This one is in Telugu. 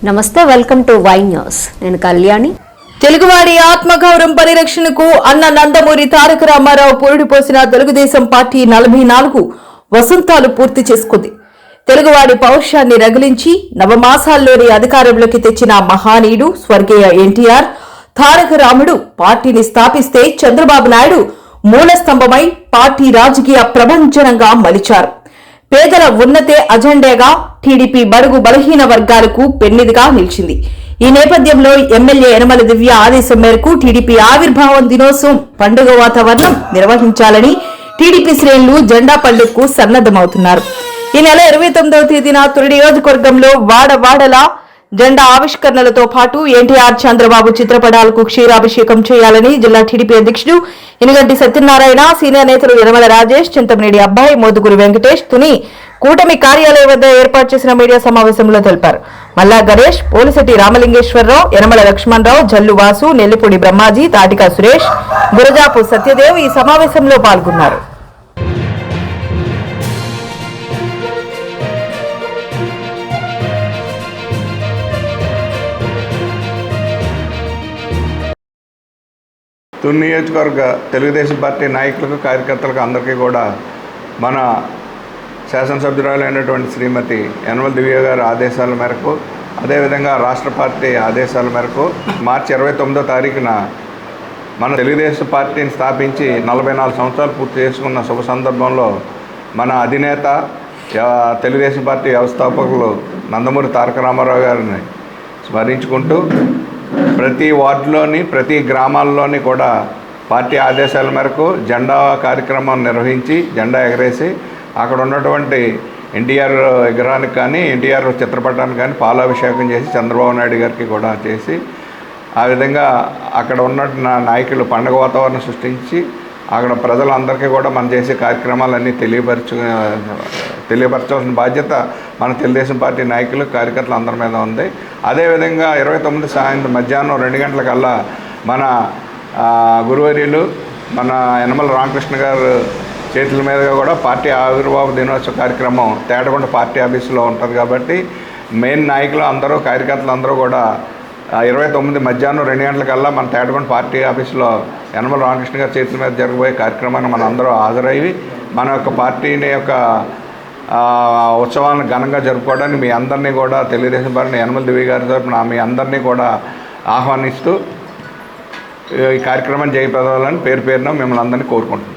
నమస్తే, వెల్కమ్ టు వై న్యూస్. నేను కళ్యాణి. తెలుగువాడి ఆత్మగౌరవం పరిరక్షణకు అన్న నందమూరి తారక రామారావు పురుడు పోసిన తెలుగుదేశం పార్టీ 44 వసంతాలు పూర్తి చేసుకుంది. తెలుగువాడి పౌరుషాన్ని రగిలించి నవమాసాల్లోని అధికారంలోకి తెచ్చిన మహానీయుడు స్వర్గీయ ఎన్టీఆర్ తారక రాముడు పార్టీని స్థాపిస్తే చంద్రబాబు నాయుడు మూలస్తంభమై పార్టీ రాజకీయ ప్రభంజనంగా మలిచారు. పేదల ఉన్నతే అజెండాగా టీడీపీ బడుగు బలహీన వర్గాలకు పెన్నిదిగా నిలిచింది. ఈ నేపథ్యంలో ఎమ్మెల్యే యనమల దివ్య ఆదేశం మేరకు టీడీపీ ఆవిర్భావం దినోత్సవం పండుగ వాతావరణం నిర్వహించాలని టీడీపీ శ్రేణులు జెండా పండుగకు సన్నద్దమవుతున్నారు. ఈ నెల 29వ తేదీన తొలి నియోజకవర్గంలో వాడవాడలా జెండా ఆవిష్కరణలతో పాటు ఎన్టీఆర్ చంద్రబాబు చిత్రపటాలకు క్షీరాభిషేకం చేయాలని జిల్లా టీడీపీ అధ్యక్షుడు ఇనుగంటి సత్యనారాయణ, సీనియర్ నేతలు యనమల రాజేష్, చింతమనేడి అబ్బాయి, మోదుగురి వెంకటేష్ తుని కూటమి కార్యాలయం వద్ద ఏర్పాటు చేసిన మీడియా సమావేశంలో తెలిపారు. మల్లా గణేష్, పోలిశెట్టి రామలింగేశ్వరరావు, యనమల లక్ష్మణరావు, జల్లు వాసు, నెల్లిపూడి బ్రహ్మాజీ, తాటికా సురేష్, గురజాపు సత్యదేవ్ ఈ సమావేశంలో పాల్గొన్నారు. తుని నియోజకవర్గ తెలుగుదేశం పార్టీ నాయకులకు, కార్యకర్తలకు అందరికీ కూడా మన శాసనసభ్యురాలైనటువంటి శ్రీమతి యనమల దివ్య గారి ఆదేశాల మేరకు, అదేవిధంగా రాష్ట్ర పార్టీ ఆదేశాల మేరకు మార్చి 29వ తారీఖున మన తెలుగుదేశం పార్టీని స్థాపించి 44 సంవత్సరాలు పూర్తి చేసుకున్న శుభ సందర్భంలో మన అధినేత తెలుగుదేశం పార్టీ వ్యవస్థాపకులు నందమూరి తారక రామారావు గారిని స్మరించుకుంటూ ప్రతి వార్డులోని ప్రతి గ్రామాల్లోని కూడా పార్టీ ఆదేశాల మేరకు జెండా కార్యక్రమం నిర్వహించి జెండా ఎగరేసి అక్కడ ఉన్నటువంటి ఎన్టీఆర్ విగ్రహానికి కానీ ఎన్టీఆర్ చిత్రపటానికి కానీ పాలాభిషేకం చేసి చంద్రబాబు నాయుడు గారికి కూడా చేసి ఆ విధంగా అక్కడ ఉన్న నాయకులు పండుగ వాతావరణం సృష్టించి అక్కడ ప్రజలందరికీ కూడా మనం చేసే కార్యక్రమాలన్నీ తెలియపరచాల్సిన బాధ్యత మన తెలుగుదేశం పార్టీ నాయకులు, కార్యకర్తలు అందరి మీద ఉంది. అదేవిధంగా 29 సాయంత్రం మధ్యాహ్నం 2 గంటలకల్లా మన గురువర్యులు మన యనమల రామకృష్ణ గారు చేతుల మీదుగా కూడా పార్టీ ఆవిర్భావ దినోత్సవ కార్యక్రమం తేటగుంట పార్టీ ఆఫీసులో ఉంటుంది. కాబట్టి మెయిన్ నాయకులు అందరూ, కార్యకర్తలు అందరూ కూడా 29 మధ్యాహ్నం 2 గంటలకల్లా మన తేటగుంట పార్టీ ఆఫీసులో యనమల రామకృష్ణ గారి చేతుల మీద జరగబోయే కార్యక్రమాన్ని మన అందరూ హాజరయ్యి మన యొక్క పార్టీని యొక్క ఉత్సవాలను ఘనంగా జరుపుకోవడానికి మీ అందరినీ కూడా తెలుగుదేశం పార్టీ యనమల దివ్య గారి తరపున మీ అందరినీ కూడా ఆహ్వానిస్తూ ఈ కార్యక్రమం జయప్రదాలని పేరున మిమ్మల్ని అందరినీ కోరుకుంటున్నాం.